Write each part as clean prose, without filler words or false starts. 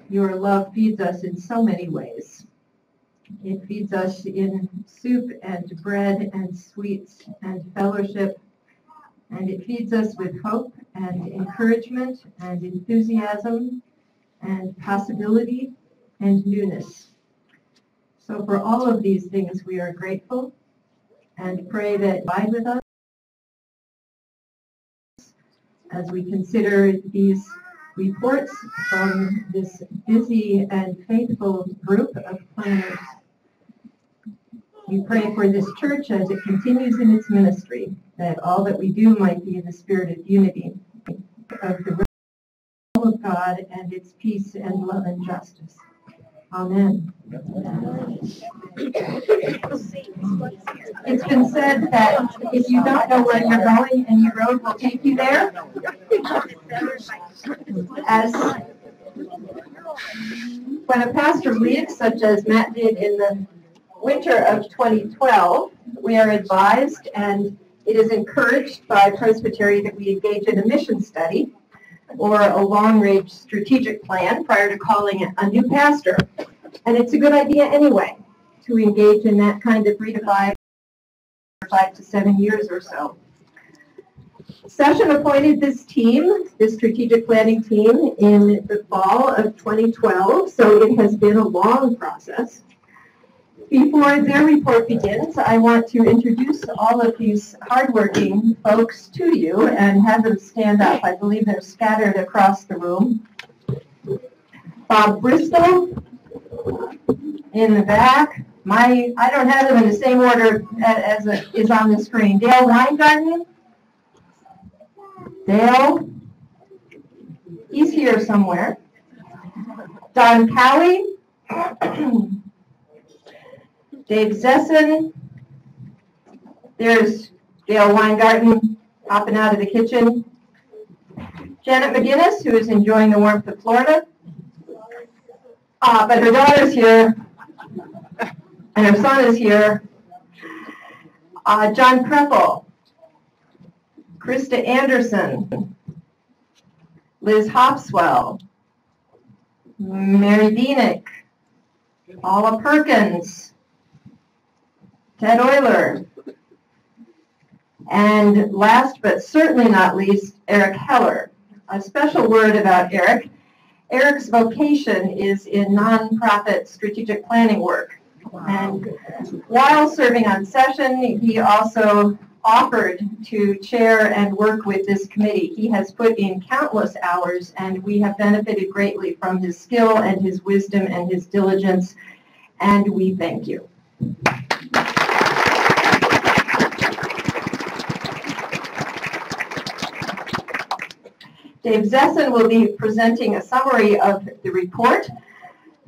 Your love feeds us in so many ways. It feeds us in soup and bread and sweets and fellowship, and it feeds us with hope and encouragement and enthusiasm and possibility and newness. So for all of these things, we are grateful and pray that you abide with us as we consider these reports from this busy and faithful group of planners. We pray for this church as it continues in its ministry, that all that we do might be in the spirit of unity, of the will of God and its peace and love and justice. Amen. It's been said that if you don't know where you're going, any road will take you there. As when a pastor leaves, such as Matt did in the winter of 2012, we are advised and it is encouraged by Presbyterian that we engage in a mission study or a long-range strategic plan prior to calling a new pastor. And it's a good idea anyway to engage in that kind of 3 to 5 to 7 years or so. Session appointed this team, this strategic planning team, in the fall of 2012, so it has been a long process. Before their report begins, I want to introduce all of these hardworking folks to you and have them stand up. I believe they're scattered across the room. Bob Bristol in the back. I don't have them in the same order as is on the screen. Dale Weingarten. Dale. He's here somewhere. Don Cowie. Dave Zesson. There's Gail Weingarten hopping out of the kitchen. Janet McGinnis, who is enjoying the warmth of Florida. But her daughter's here, and her son is here. John Kreppel, Krista Anderson, Liz Hopswell, Mary Dienick, Paula Perkins, Ted Euler, and last but certainly not least, Eric Heller. A special word about Eric. Eric's vocation is in nonprofit strategic planning work. And while serving on session, he also offered to chair and work with this committee. He has put in countless hours, and we have benefited greatly from his skill and his wisdom and his diligence, and we thank you. Dave Zesson will be presenting a summary of the report.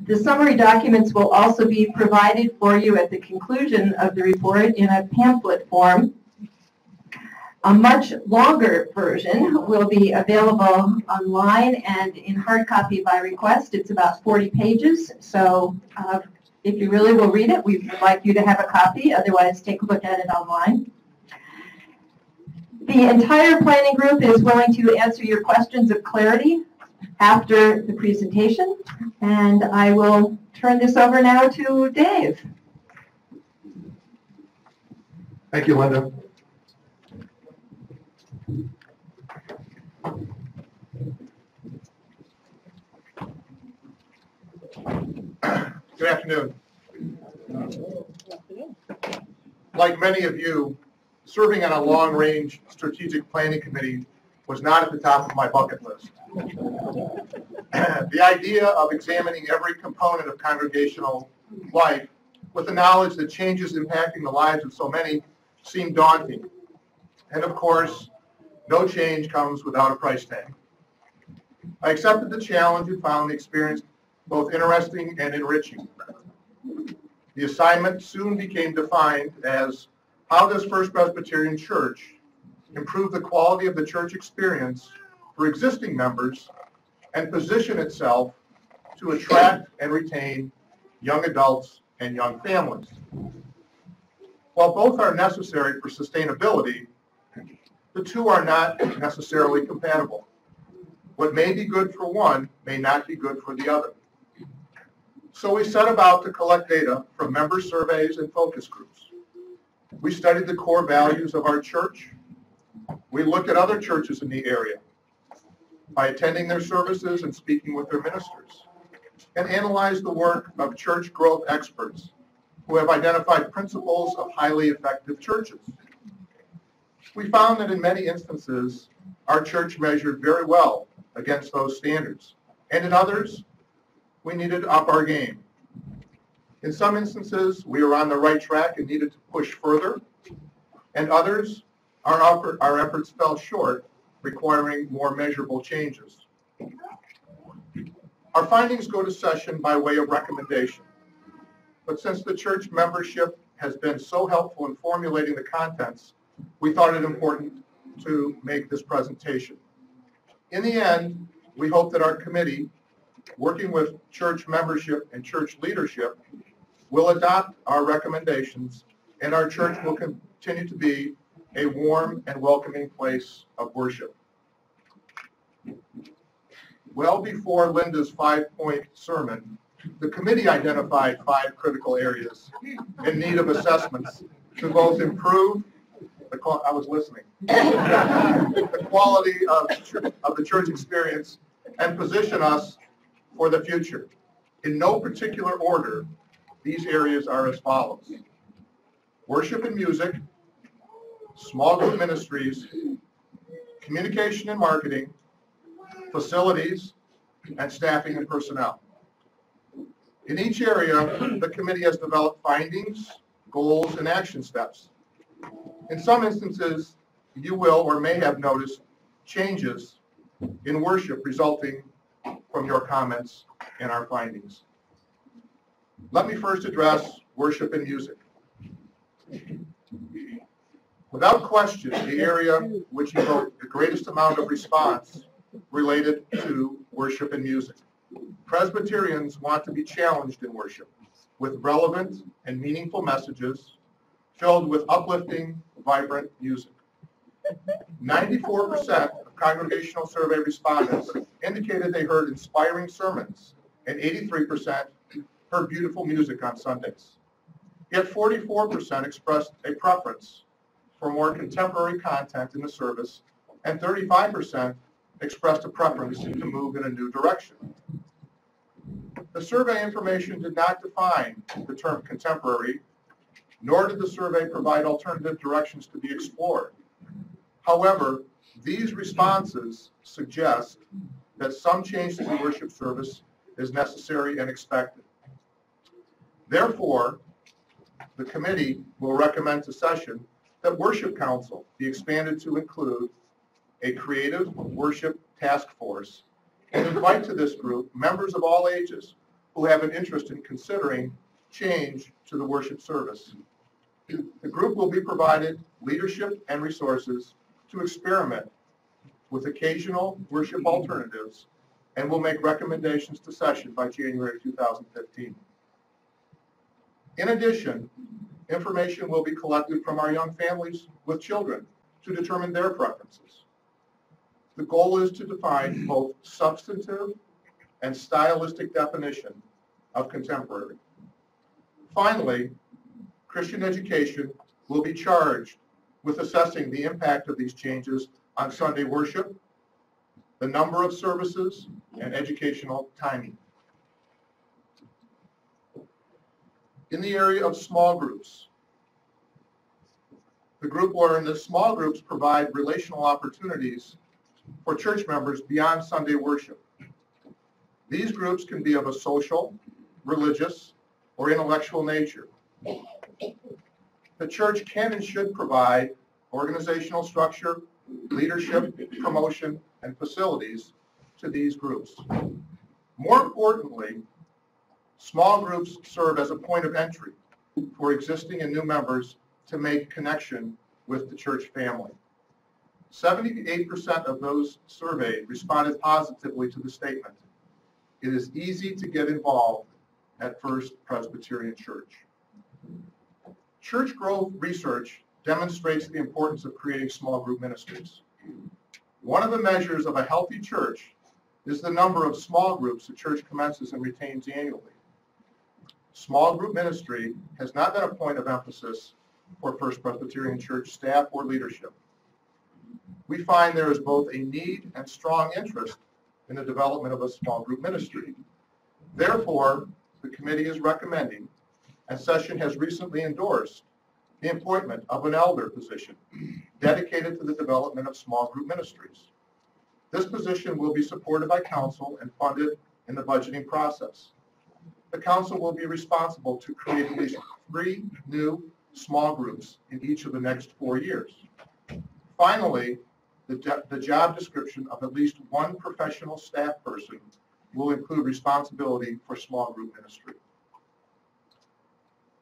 The summary documents will also be provided for you at the conclusion of the report in a pamphlet form. A much longer version will be available online and in hard copy by request. It's about 40 pages, so if you really will read it, we would like you to have a copy. Otherwise, take a look at it online. The entire planning group is willing to answer your questions of clarity after the presentation, and I will turn this over now to Dave. Thank you, Linda. Good afternoon. Like many of you, serving on a long-range strategic planning committee was not at the top of my bucket list. The idea of examining every component of congregational life with the knowledge that changes impacting the lives of so many seemed daunting. And of course, no change comes without a price tag. I accepted the challenge and found the experience both interesting and enriching. The assignment soon became defined as how does First Presbyterian Church improve the quality of the church experience for existing members and position itself to attract and retain young adults and young families. While both are necessary for sustainability, the two are not necessarily compatible. What may be good for one may not be good for the other. So we set about to collect data from member surveys and focus groups. We studied the core values of our church. We looked at other churches in the area by attending their services and speaking with their ministers, and analyzed the work of church growth experts who have identified principles of highly effective churches. We found that in many instances, our church measured very well against those standards, and in others, we needed to up our game. In some instances, we were on the right track and needed to push further, and others, our efforts fell short, requiring more measurable changes. Our findings go to session by way of recommendation, but since the church membership has been so helpful in formulating the contents, we thought it important to make this presentation. In the end, we hope that our committee, working with church membership and church leadership, will adopt our recommendations, and our church will continue to be a warm and welcoming place of worship. Well before Linda's 5-point sermon, the committee identified 5 critical areas in need of assessments to both improve the quality of the church experience and position us for the future. In no particular order, these areas are as follows: worship and music, small group ministries, communication and marketing, facilities, and staffing and personnel. In each area, the committee has developed findings, goals, and action steps. In some instances, you will or may have noticed changes in worship resulting from your comments and our findings. Let me first address worship and music. Without question, the area which evoked the greatest amount of response related to worship and music. Presbyterians want to be challenged in worship with relevant and meaningful messages filled with uplifting, vibrant music. 94% of congregational survey respondents indicated they heard inspiring sermons, and 83% heard beautiful music on Sundays. Yet 44% expressed a preference for more contemporary content in the service, and 35% expressed a preference to move in a new direction. The survey information did not define the term contemporary, nor did the survey provide alternative directions to be explored. However, these responses suggest that some change to the worship service is necessary and expected. Therefore, the committee will recommend to session that Worship Council be expanded to include a creative worship task force and invite to this group members of all ages who have an interest in considering change to the worship service. The group will be provided leadership and resources to experiment with occasional worship alternatives and will make recommendations to session by January 2015. In addition, information will be collected from our young families with children to determine their preferences. The goal is to define both substantive and stylistic definition of contemporary. Finally, Christian education will be charged with assessing the impact of these changes on Sunday worship, the number of services, and educational timing. In the area of small groups, the group learned that small groups provide relational opportunities for church members beyond Sunday worship. These groups can be of a social, religious, or intellectual nature. The church can and should provide organizational structure, leadership, promotion, and facilities to these groups. More importantly, small groups serve as a point of entry for existing and new members to make connection with the church family. 78% of those surveyed responded positively to the statement, "It is easy to get involved at First Presbyterian Church." Church growth research demonstrates the importance of creating small group ministries. One of the measures of a healthy church is the number of small groups the church commences and retains annually. Small group ministry has not been a point of emphasis for First Presbyterian Church staff or leadership. We find there is both a need and strong interest in the development of a small group ministry. Therefore, the committee is recommending, and session has recently endorsed, the appointment of an elder position dedicated to the development of small group ministries. This position will be supported by council and funded in the budgeting process. The council will be responsible to create at least 3 new small groups in each of the next 4 years. Finally, the job description of at least 1 professional staff person will include responsibility for small group ministry.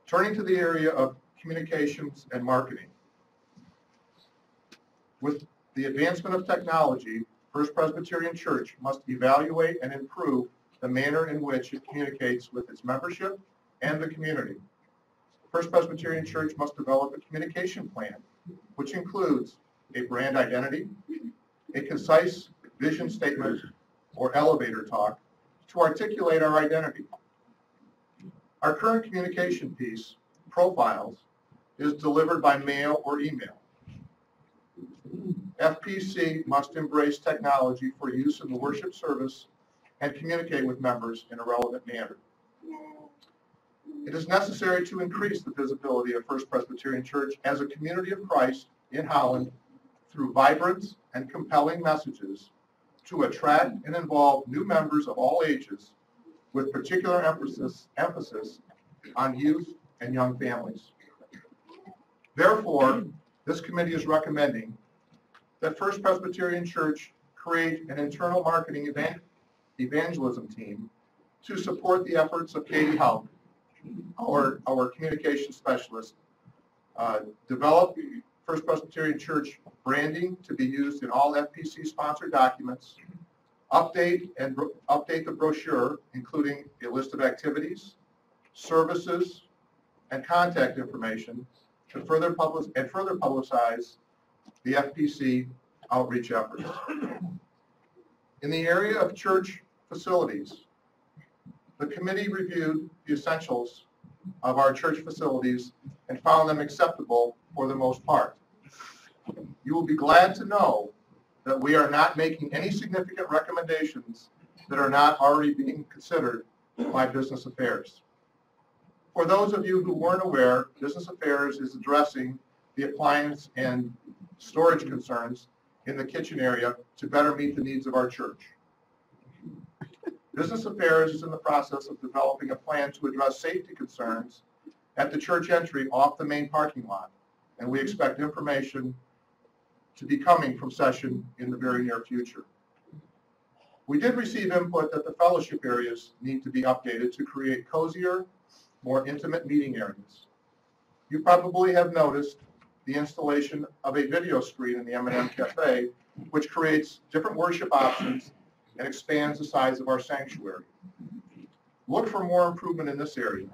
Turning to the area of communications and marketing. With the advancement of technology, First Presbyterian Church must evaluate and improve the manner in which it communicates with its membership and the community. First Presbyterian Church must develop a communication plan, which includes a brand identity, a concise vision statement or elevator talk to articulate our identity. Our current communication piece, Profiles, is delivered by mail or email. FPC must embrace technology for use in the worship service and communicate with members in a relevant manner. It is necessary to increase the visibility of First Presbyterian Church as a community of Christ in Holland through vibrant and compelling messages to attract and involve new members of all ages, with particular emphasis on youth and young families. Therefore, this committee is recommending that First Presbyterian Church create an internal marketing evangelism team to support the efforts of Katie Houck, our communication specialist, develop First Presbyterian Church branding to be used in all FPC sponsored documents, update the brochure, including a list of activities, services, and contact information to further publicize the FPC outreach efforts. In the area of church facilities, the committee reviewed the essentials of our church facilities and found them acceptable for the most part. You will be glad to know that we are not making any significant recommendations that are not already being considered by Business Affairs. For those of you who weren't aware, Business Affairs is addressing the appliance and storage concerns in the kitchen area to better meet the needs of our church. Business Affairs is in the process of developing a plan to address safety concerns at the church entry off the main parking lot, and we expect information to be coming from session in the very near future. We did receive input that the fellowship areas need to be updated to create cozier, more intimate meeting areas. You probably have noticed the installation of a video screen in the M&M Cafe, which creates different worship options and expands the size of our sanctuary. Look for more improvement in this area.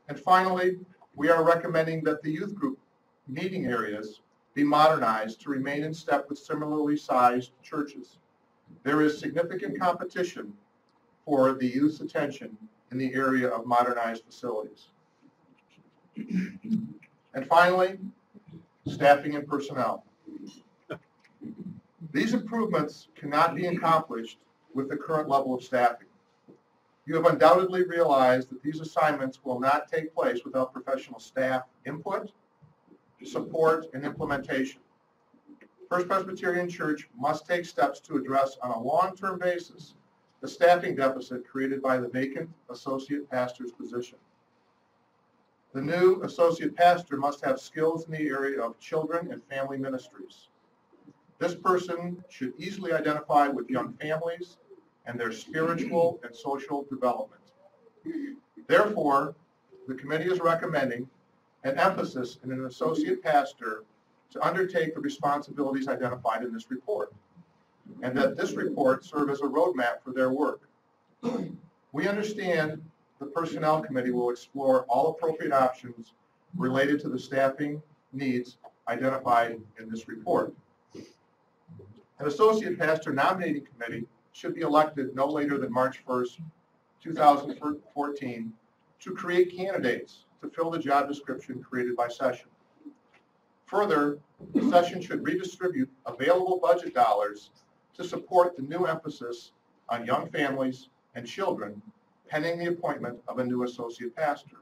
And finally, we are recommending that the youth group meeting areas be modernized to remain in step with similarly sized churches. There is significant competition for the youth's attention in the area of modernized facilities. And finally, staffing and personnel. These improvements cannot be accomplished with the current level of staffing. You have undoubtedly realized that these assignments will not take place without professional staff input, support, and implementation. First Presbyterian Church must take steps to address on a long-term basis the staffing deficit created by the vacant associate pastor's position. The new associate pastor must have skills in the area of children and family ministries. This person should easily identify with young families and their spiritual and social development. Therefore, the committee is recommending an emphasis in an associate pastor to undertake the responsibilities identified in this report, and that this report serve as a roadmap for their work. We understand the Personnel Committee will explore all appropriate options related to the staffing needs identified in this report. An associate pastor nominating committee should be elected no later than March 1st, 2014 to create candidates to fill the job description created by session. Further, session should redistribute available budget dollars to support the new emphasis on young families and children pending the appointment of a new associate pastor.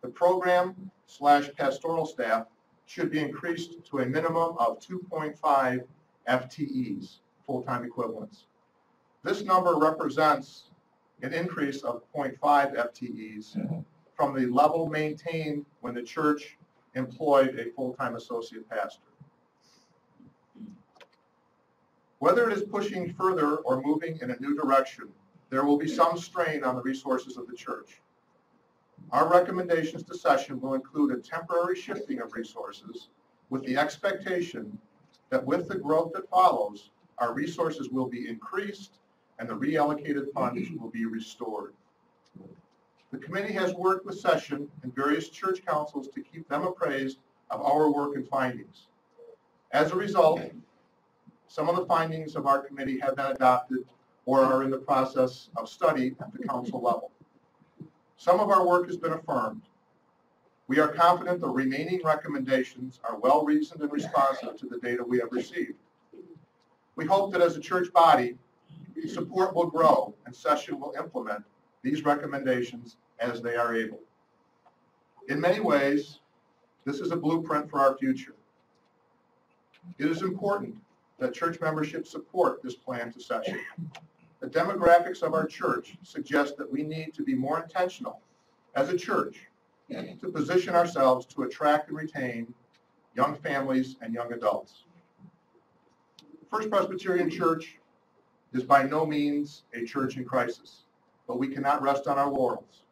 The program/pastoral staff should be increased to a minimum of 2.5 FTEs, full-time equivalents. This number represents an increase of 0.5 FTEs from the level maintained when the church employed a full-time associate pastor. Whether it is pushing further or moving in a new direction, there will be some strain on the resources of the church. Our recommendations to session will include a temporary shifting of resources with the expectation that with the growth that follows, our resources will be increased and the reallocated funds will be restored. The committee has worked with session and various church councils to keep them appraised of our work and findings. As a result, some of the findings of our committee have been adopted or are in the process of study at the council level. Some of our work has been affirmed. We are confident the remaining recommendations are well-reasoned and responsive to the data we have received. We hope that as a church body, support will grow and session will implement these recommendations as they are able. In many ways, this is a blueprint for our future. It is important that church membership support this plan to session. The demographics of our church suggest that we need to be more intentional as a church to position ourselves to attract and retain young families and young adults. First Presbyterian Church is by no means a church in crisis, but we cannot rest on our laurels.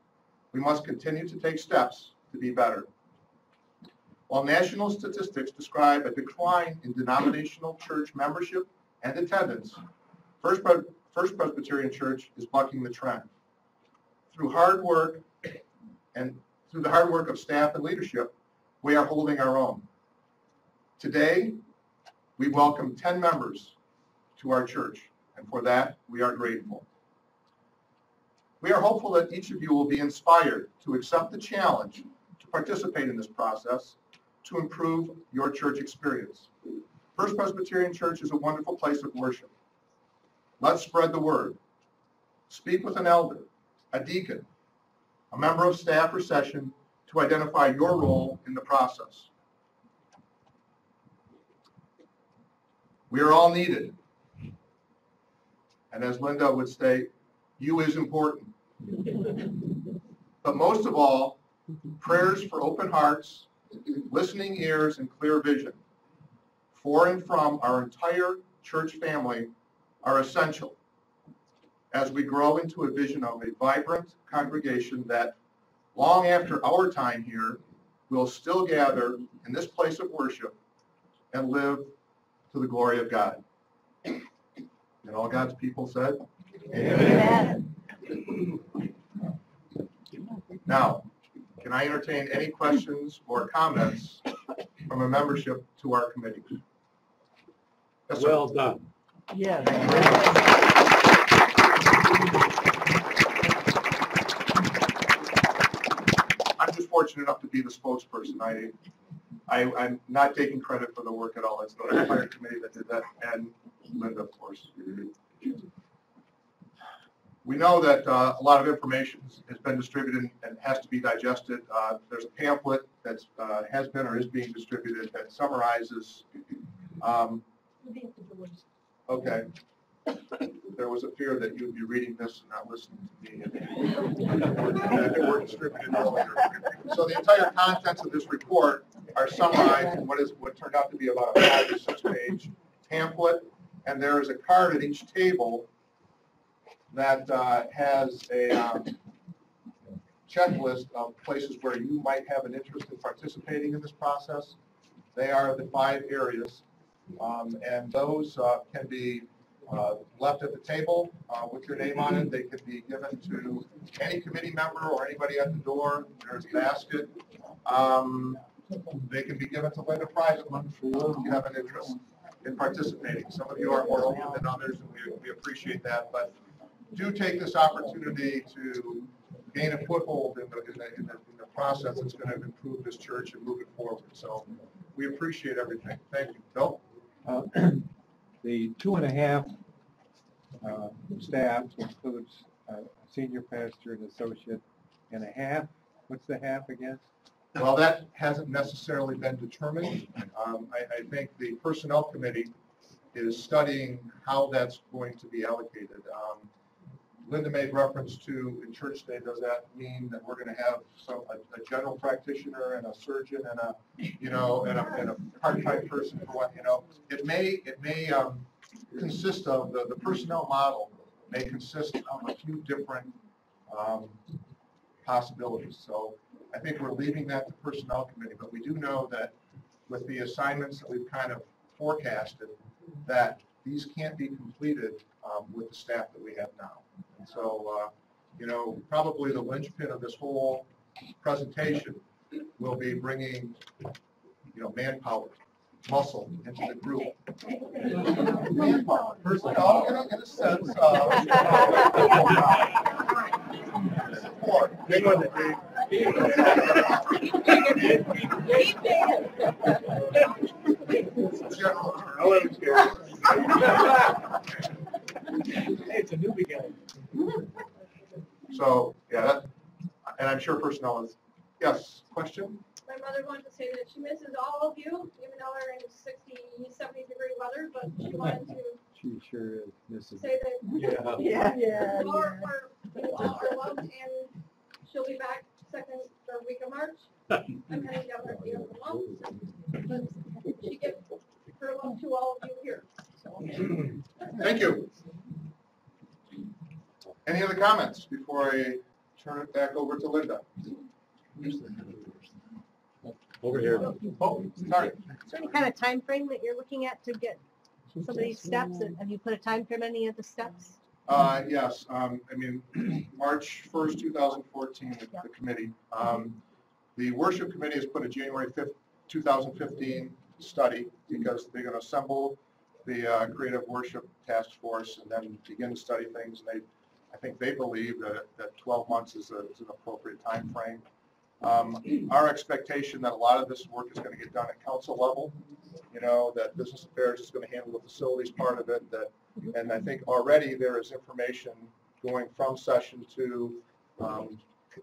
We must continue to take steps to be better. While national statistics describe a decline in denominational church membership and attendance, First Presbyterian Church is bucking the trend. Through the hard work of staff and leadership, we are holding our own. Today, we welcome 10 members to our church, and for that, we are grateful. We are hopeful that each of you will be inspired to accept the challenge to participate in this process to improve your church experience. First Presbyterian Church is a wonderful place of worship. Let's spread the word. Speak with an elder, a deacon, a member of staff or session to identify your role in the process. We are all needed. And as Linda would say, you is important. But most of all, prayers for open hearts, listening ears, and clear vision for and from our entire church family are essential as we grow into a vision of a vibrant congregation that, long after our time here, will still gather in this place of worship and live to the glory of God. And all God's people said, Amen. Now, can I entertain any questions or comments from a membership to our committee? Yes, well done. Yes. I'm just fortunate enough to be the spokesperson. I'm not taking credit for the work at all. It's the entire committee that did that, and Linda, of course. We know that a lot of information has been distributed and has to be digested. There's a pamphlet that has been or is being distributed that summarizes. Okay. There was a fear that you'd be reading this and not listening to me. They were distributed earlier. So the entire contents of this report are summarized in what turned out to be about a 5 or 6 page pamphlet. And there is a card at each table that has a checklist of places where you might have an interest in participating in this process. They are the 5 areas, and those can be left at the table with your name on it. They can be given to any committee member or anybody at the door. There's a basket. They can be given to Linda privately if you have an interest in participating. Some of you are more open than others, and we appreciate that. But do take this opportunity to gain a foothold in the process that's going to improve this church and move it forward. So we appreciate everything. Thank you. Bill? The 2.5 staff includes a senior pastor, an associate, and a half. What's the half again? Well, that hasn't necessarily been determined. I think the personnel committee is studying how that's going to be allocated. Linda made reference to in church day. Does that mean that we're going to have a general practitioner and a surgeon and a part-time person for what? It may consist of the personnel model may consist of a few different possibilities. So I think we're leaving that to personnel committee, but we do know that with the assignments that we've kind of forecasted, that these can't be completed with the staff that we have now. And so, probably the linchpin of this whole presentation will be bringing, manpower, muscle into the group. Manpower, personnel, in a sense of support. Big one, It's a new beginning. So, yeah, and I'm sure personnel is, yes, question? My mother wanted to say that she misses all of you, even though we're in 60, 70-degree weather, but she wanted to She sure is missing. say that Yeah. you all are loved, and she'll be back third week of March. I'm heading down there at the end of the month, but she gives her love to all of you here. So. Thank you. Any other comments before I turn it back over to Linda? Over here. Oh, sorry. Is there any kind of time frame that you're looking at to get some of these steps? Have you put a time frame on any of the steps? Yes, March 1st, 2014, the committee. The worship committee has put a January 5th, 2015 study because they're going to assemble the creative worship task force and then begin to study things. And I think they believe that 12 months is an appropriate time frame. Our expectation that a lot of this work is going to get done at council level, that business affairs is going to handle the facilities part of it, and I think already there is information going from session to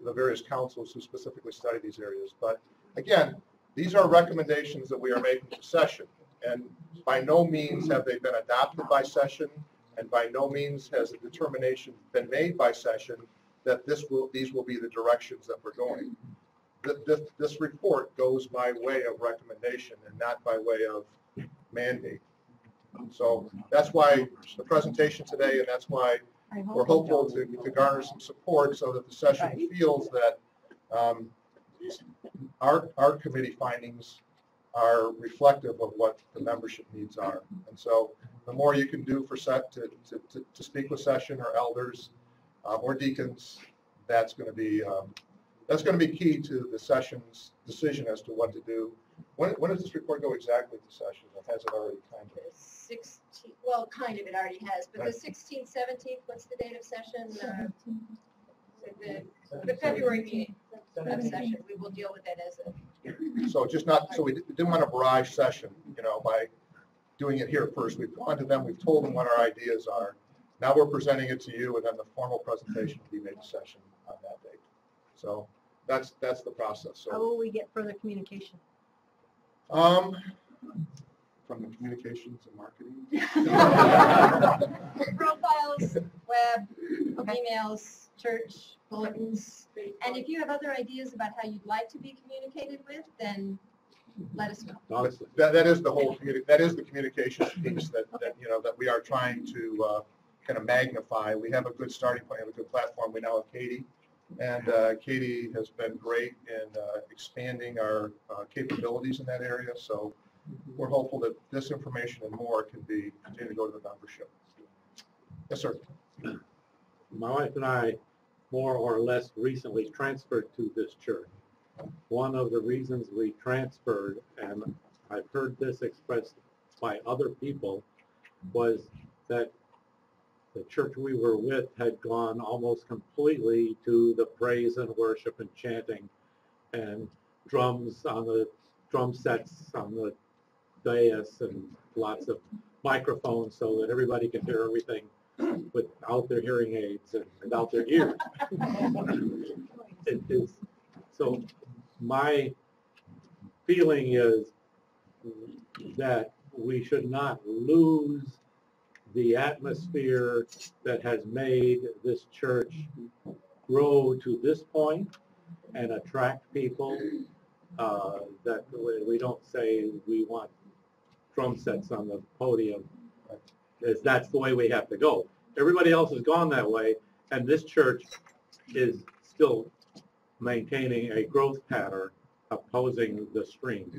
the various councils who specifically study these areas. But again, these are recommendations that we are making to session, and by no means have they been adopted by session, and by no means has a determination been made by session that these will be the directions that we're going. This report goes by way of recommendation and not by way of mandate. So that's why the presentation today, and that's why we're hopeful to garner some support so that the session feels that our committee findings are reflective of what the membership needs are. And so the more you can do for to speak with session or elders or deacons, that's going to be key to the session's decision as to what to do. When does this report go exactly to session? Or has it already kind of? 16, well, kind of it already has, but the 16th, 17th, what's the date of session? The February meeting of session, we will deal with that as a. So we didn't want to barrage session, by doing it here first. We've gone to them, we've told them what our ideas are. Now we're presenting it to you, and then the formal presentation will be made to session on that date. So that's the process. So How will we get further communication? from the communications and marketing. Profiles, web, emails, church, bulletins. And if you have other ideas about how you'd like to be communicated with, then let us know. That is the whole that is the communications piece that we are trying to kind of magnify. We have a good starting point, we have a good platform. We now have Katie, and Katie has been great in expanding our capabilities in that area. So we're hopeful that this information and more can continue to go to the membership. Yes, sir. My wife and I more or less recently transferred to this church. One of the reasons we transferred, and I've heard this expressed by other people, was that the church we were with had gone almost completely to the praise and worship and chanting and drums on the drum sets on the dais and lots of microphones so that everybody could hear everything without their hearing aids and without their ears. It is, so my feeling is that we should not lose the atmosphere that has made this church grow to this point and attract people, that we don't say we want drum sets on the podium, as that's the way we have to go. Everybody else has gone that way, and this church is still maintaining a growth pattern opposing the stream,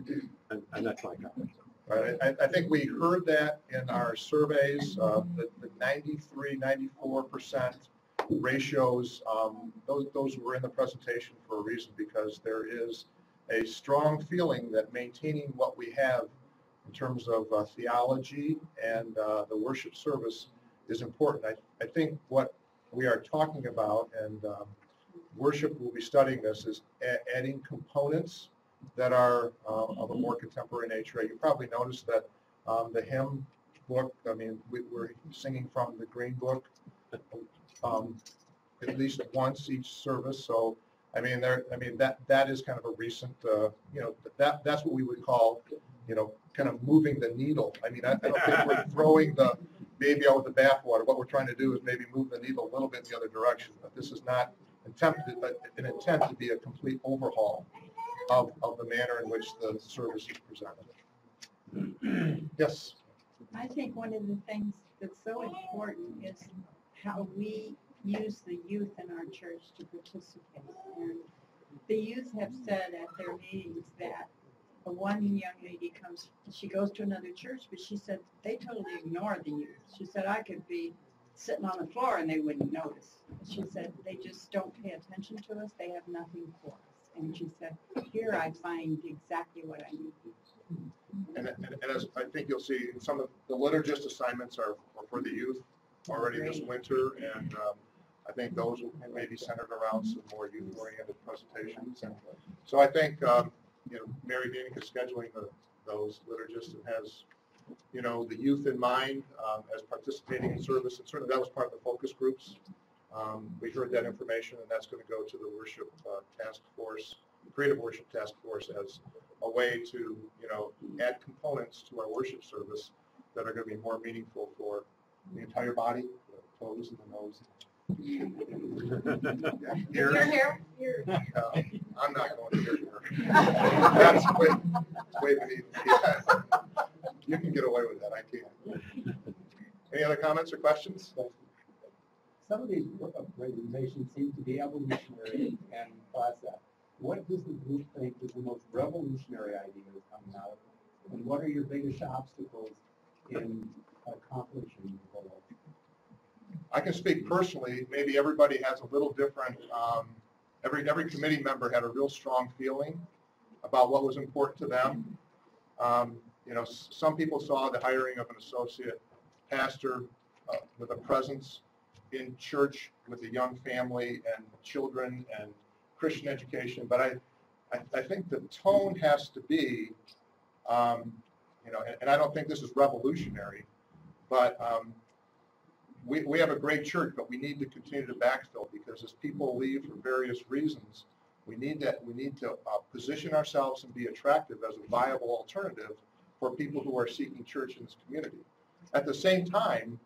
and that's my comment. Right. I think we heard that in our surveys, the 93, 94% ratios, those were in the presentation for a reason, because there is a strong feeling that maintaining what we have in terms of theology and the worship service is important. I think what we are talking about, and worship will be studying this, is adding components that are of a more contemporary nature. You probably noticed that the hymn book, I mean, we're singing from the Green Book at least once each service. So, I mean, that is kind of a recent, that's what we would call, kind of moving the needle. I mean, I don't think we're throwing the baby out with the bathwater. What we're trying to do is maybe move the needle a little bit in the other direction. But this is not an intent to be a complete overhaul of the manner in which the service is presented. Yes? I think one of the things that's so important is how we use the youth in our church to participate. And the youth have said at their meetings that one young lady she goes to another church, but she said they totally ignore the youth. She said, I could be sitting on the floor and they wouldn't notice. She said, they just don't pay attention to us. They have nothing for us. And she said, here I find exactly what I need. And as I think you'll see, some of the liturgist assignments are for the youth already this winter, and I think those will maybe centered around some more youth-oriented presentations. And so I think, Mary Dean is scheduling those liturgists and has, the youth in mind as participating in service, and certainly that was part of the focus groups. We heard that information, and that's going to go to the worship task force, the creative worship task force, as a way to, add components to our worship service that are going to be more meaningful for the entire body, the toes and the nose. Your hair? I'm not going to here. That's way beneath. Yeah. You can get away with that. I can't. Any other comments or questions? Some of these presentations seem to be evolutionary and process. What does the group think is the most revolutionary ideas coming out? And what are your biggest obstacles in accomplishing the goal? I can speak personally. Maybe everybody has a little different, every committee member had a real strong feeling about what was important to them. Some people saw the hiring of an associate pastor with a presence in church with a young family and children and Christian education, but I think the tone has to be, and I don't think this is revolutionary, but we have a great church, but we need to continue to backfill, because as people leave for various reasons, we need to position ourselves and be attractive as a viable alternative for people who are seeking church in this community. At the same time,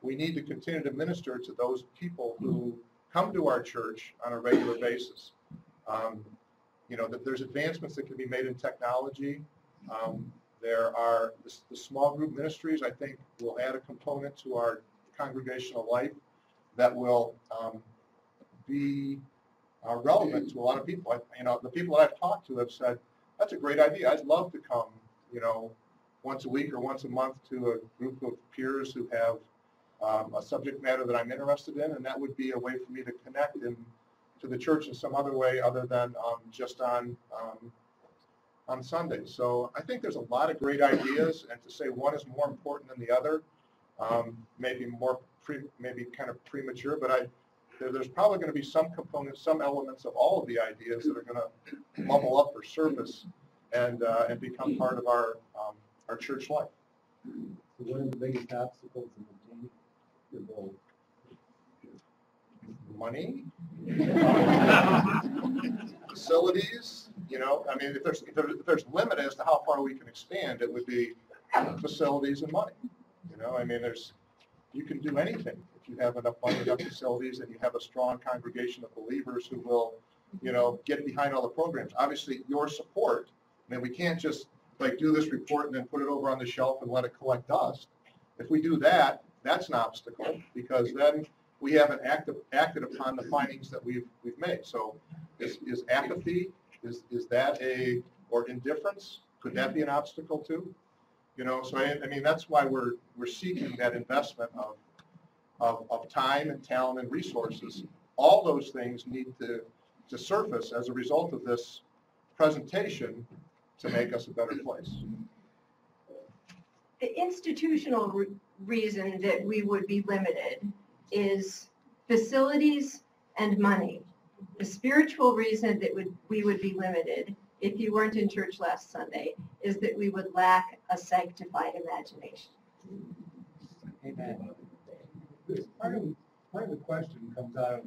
we need to continue to minister to those people who come to our church on a regular basis. That there's advancements that can be made in technology. There are the small group ministries, I think, will add a component to our congregational life that will be relevant to a lot of people. The people that I've talked to have said, that's a great idea. I'd love to come, once a week or once a month to a group of peers who have a subject matter that I'm interested in, and that would be a way for me to connect them to the church in some other way other than just on Sundays. So I think there's a lot of great ideas, and to say one is more important than the other, maybe kind of premature, but there's probably going to be some components, some elements of all of the ideas that are going to bubble up or surface and become part of our church life. So what are the biggest obstacles in obtaining your goal? Money, facilities, I mean, if there's limit as to how far we can expand, it would be facilities and money. I mean, you can do anything if you have enough money, enough facilities, and you have a strong congregation of believers who will, get behind all the programs. Obviously, your support. I mean, we can't just do this report and then put it over on the shelf and let it collect dust. If we do that, that's an obstacle, because then we haven't acted upon the findings that we've made. So is apathy, is that or indifference, could that be an obstacle too? So I mean, that's why we're seeking that investment of time and talent and resources. All those things need to surface as a result of this presentation to make us a better place. The institutional reason that we would be limited is facilities and money. The spiritual reason that we would be limited, if you weren't in church last Sunday, is that we would lack a sanctified imagination. Amen. Part of the question comes out of,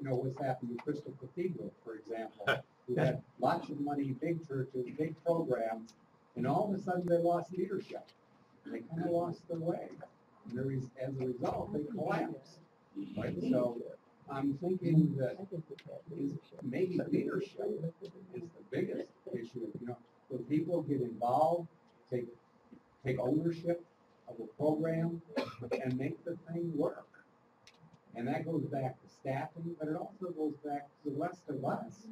what's happened with Crystal Cathedral, for example. We had lots of money, big churches, big programs, and all of a sudden they lost leadership. They kind of lost their way. And as a result, they collapsed. Right? So I'm thinking that maybe leadership is the biggest issue. When people get involved, take ownership of a program, and make the thing work. And that goes back to staffing, but it also goes back to the rest of us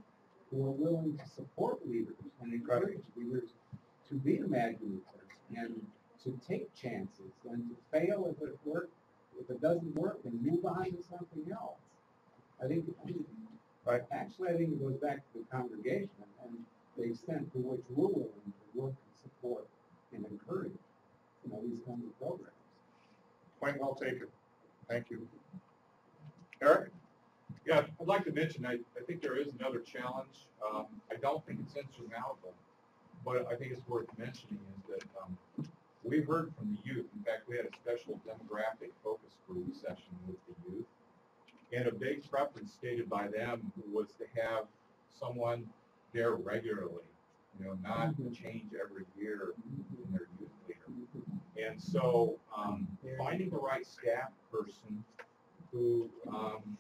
who are willing to support leaders and encourage leaders to be imaginative and to take chances and to fail if it doesn't work, and move on to something else. I think it goes back to the congregation and the extent to which we're willing to work and support and encourage, these kinds of programs. Point well taken. Thank you. Eric? Yeah, I'd like to mention, I think there is another challenge. I don't think it's insurmountable, but I think it's worth mentioning is that we heard from the youth. In fact, we had a special demographic focus group session with the youth. And a big preference stated by them was to have someone there regularly, not change every year in their youth leader. And so finding the right staff person who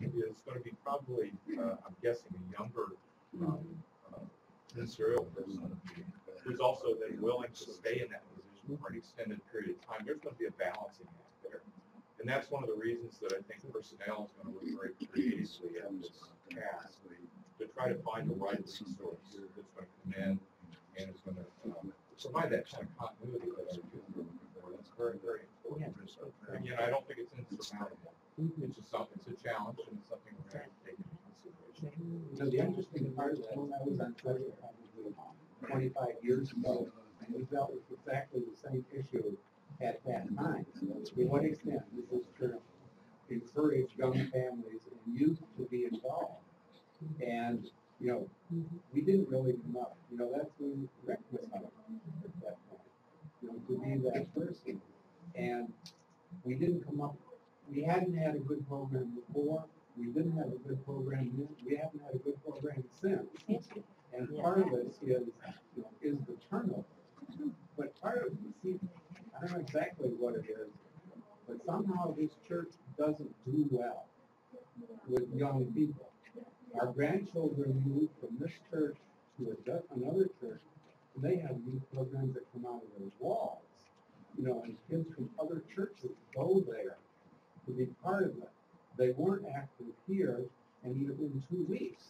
is going to be probably, I'm guessing, a younger ministerial person who's also then willing to stay in that position for an extended period of time. There's going to be a balancing act there. And that's one of the reasons that I think personnel is going to look very creatively at this task to try to find the right resource that's going to come in and is going to provide that kind of continuity that our youth are looking for. That's very, very important. Again, I don't think it's insurmountable. It's just something, it's a challenge, and it's something we're going to take into consideration. The interesting part is that when I was on treasurer probably 25 years ago, and we dealt with exactly the same issue at that time. To what extent this is to encourage young families and youth to be involved. And, we didn't really come up. That's when Rick was up at that point, to be that person. And we didn't come up, we hadn't had a good program before. We didn't have a good program then. We haven't had a good program since. And part of this is the turnover. But part of it, I don't know exactly what it is, but somehow this church doesn't do well with young people. Our grandchildren move from this church to another church, and they have youth programs that come out of those walls. And kids from other churches go there to be part of it. They weren't active here, and even in 2 weeks,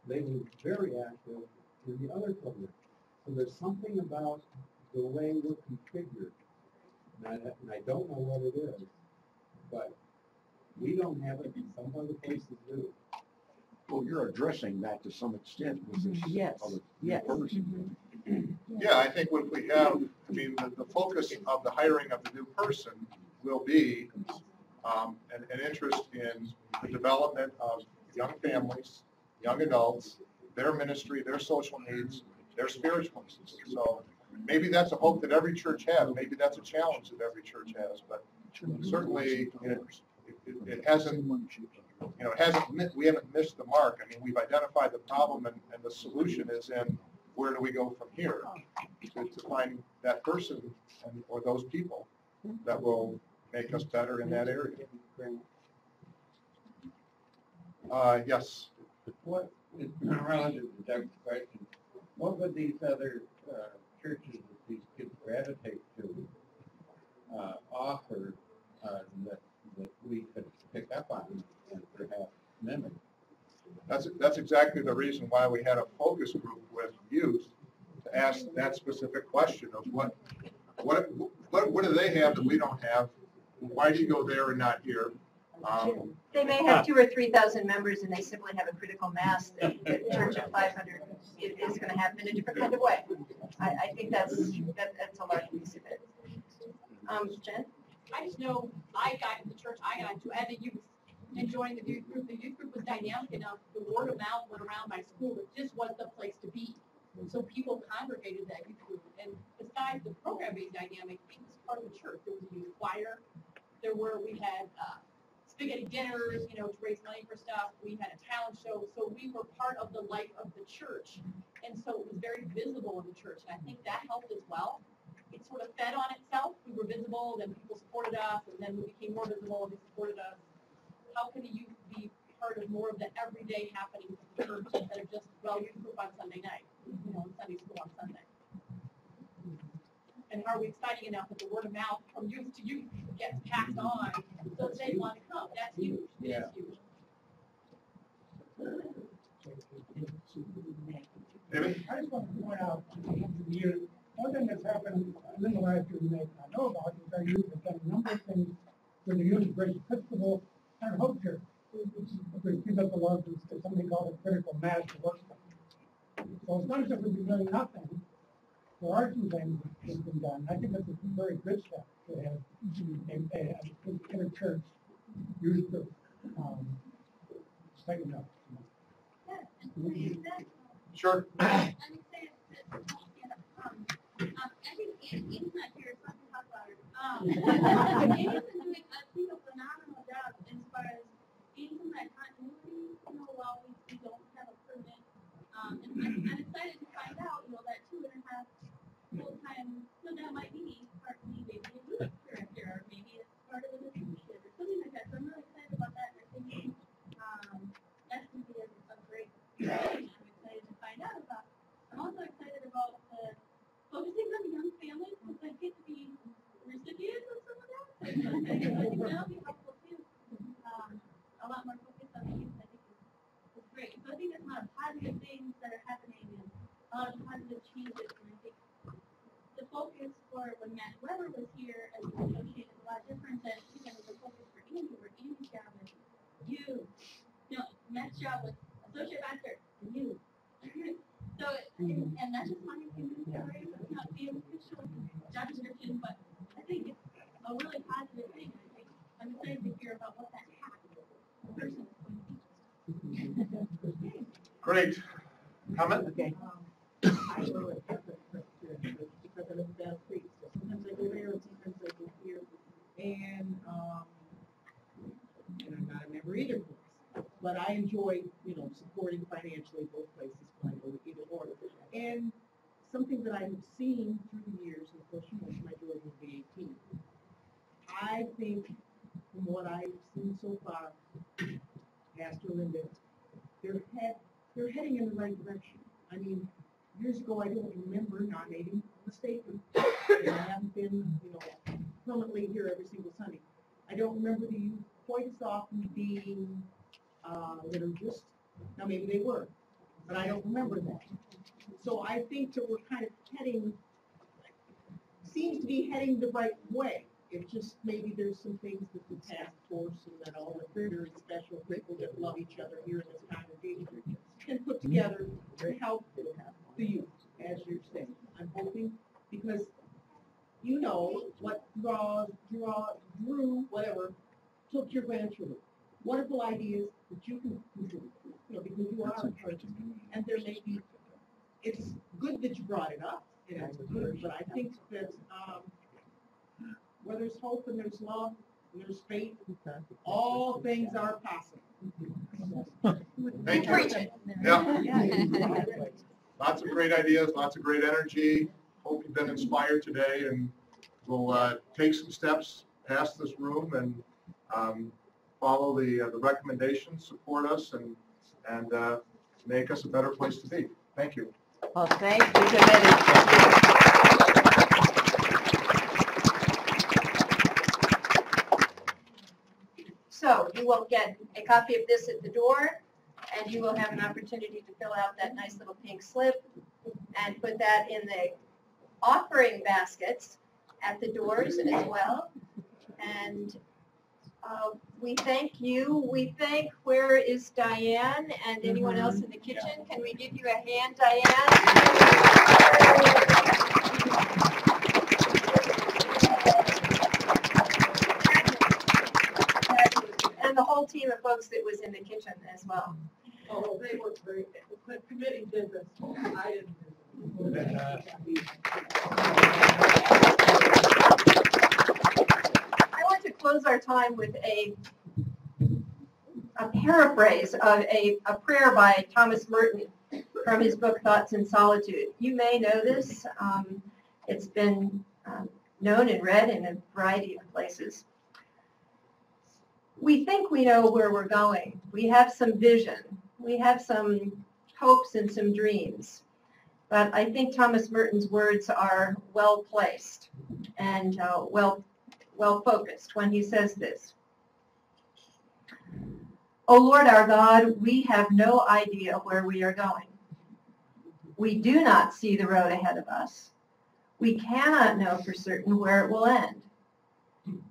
they were very active in the other program. So there's something about the way we're configured, and I don't know what it is, but we don't have it, and some other places do. Well, you're addressing that to some extent with this other person. Yeah, I think what we have, the focus of the hiring of the new person will be an interest in the development of young families, young adults, their ministry, their social needs, their spiritual needs. So maybe that's a hope that every church has. Maybe that's a challenge that every church has. But certainly it hasn't, we haven't missed the mark. I mean, we've identified the problem, and the solution is in where do we go from here to find that person or those people that will make us better in that area. Yes. What is relative to Doug's question? What would these other churches that these kids gravitate to offer that we could pick up on and perhaps mimic? That's exactly the reason why we had a focus group with youth to ask that specific question of what do they have that we don't have? Why do you go there and not here? They may have 2,000 or 3,000 members, and they simply have a critical mass that the church of 500 is going to happen in a different kind of way. I think that's a large piece of it. Jen? I just know I got into the church I got into, and the youth, enjoying the youth group. The youth group was dynamic enough. The word of mouth went around my school that this was the place to be. So people congregated that youth group. And besides the program being dynamic, it was part of the church. There was a youth choir. We had spaghetti dinners, to raise money for stuff. We had a talent show. So we were part of the life of the church. And so it was very visible in the church. And I think that helped as well. It sort of fed on itself. We were visible, then people supported us, and then we became more visible, and they supported us. How can a youth be part of more of the everyday happenings of the church instead of just, youth group on Sunday night, and Sunday school on Sunday? And are we exciting enough that the word of mouth from youth to youth gets passed on so that they want to come? That's huge. Yeah. It's huge. David? I just want to point out to you, one thing that's happened in the last year you may not know about is our youth have done a number of things with the youth grace Episcopal and Hope Church. We've given up a lot of something called a critical mass to work with. So it's not as if we've been doing nothing. There are some things that have been done. I think that's a very good step to have a inter-church youth group. Second up. Sure. I think Annie's not here, so I can talk about her. Annie's been doing, I think, a phenomenal job as far as getting some of that continuity, while we don't have a permit. And I'm excited to find out, that 2.5 full-time, that might be partly maybe a youth director, or maybe it's part of an associate, or something like that. So I'm really excited about that, and I think that's going to be a great thing. I'm excited to find out about. I'm also excited about focusing on young families, because I get to be recipients of some of that. So I think that'll be helpful too. A lot more focus on the youth, I think, is great. So I think there's a lot of positive things that are happening and a lot of positive changes. And I think the focus for when Matt Weber was here as an associate is a lot different than even the focus for Andy, where Andy's job is you. Matt's job was associate pastor and you. So, and that's just my opinion, sorry, it's not the official job description, but I think it's a really positive thing. I think I'm excited to hear about what that person is going to be. Great. Comment? Okay. I know it happens because I live in Battle Creek, so sometimes I go there and sometimes I go here. And I'm not a member either place. But I enjoy, supporting financially both places when I go to either or. And something that I've seen through the years, and of course, my daughter will be 18. I think from what I've seen so far, Pastor Linda, they're heading in the right direction. I mean, years ago, I don't remember not making a mistake. I haven't been, permanently here every single Sunday. I don't remember the youth quite as often being liturgists. Now, maybe they were, but I don't remember that. So I think that we're kind of seems to be heading the right way. It just, maybe there's some things that the task force and that all the very special people that love each other here in this congregation can put together to help the youth, as you're saying. I'm hoping, because what drew grandchildren. Wonderful ideas that you can contribute, because you are a church, and there may be, it's good that you brought it up, and it's good, but I think that, where there's hope and there's love, and there's faith, all things are possible. Thank you. Yeah. Lots of great ideas, lots of great energy. Hope you've been inspired today, and we'll take some steps past this room and follow the recommendations, support us, and make us a better place to be. Thank you. Well, thank you, committee. So you will get a copy of this at the door, and you will have an opportunity to fill out that nice little pink slip and put that in the offering baskets at the doors as well. And we thank you. We thank, where is Diane and anyone else in the kitchen? Can we give you a hand, Diane? And the whole team of folks that was in the kitchen as well. Oh, they were great. The committee did this. I didn't do this. I want to close our time with a paraphrase of a prayer by Thomas Merton from his book Thoughts in Solitude. You may know this. It's been known and read in a variety of places. We think we know where we're going. We have some vision. We have some hopes and some dreams. But I think Thomas Merton's words are well placed and well focused when he says this. O Lord our God, we have no idea where we are going. We do not see the road ahead of us. We cannot know for certain where it will end.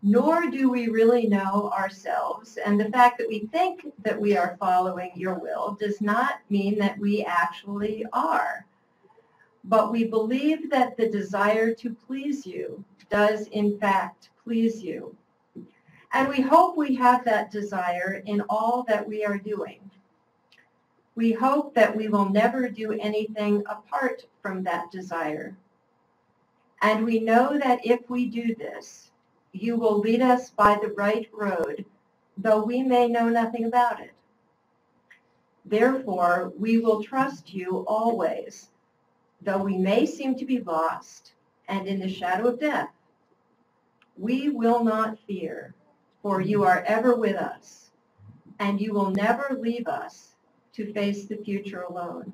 Nor do we really know ourselves, and the fact that we think that we are following your will does not mean that we actually are. But we believe that the desire to please you does in fact please you. And we hope we have that desire in all that we are doing. We hope that we will never do anything apart from that desire. And we know that if we do this, you will lead us by the right road, though we may know nothing about it. Therefore, we will trust you always, though we may seem to be lost and in the shadow of death. We will not fear, for you are ever with us, and you will never leave us to face the future alone.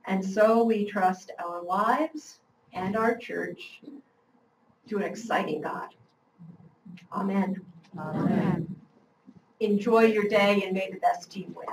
And so we trust our lives and our church to an exciting God. Amen. Amen. Enjoy your day, and may the best team win.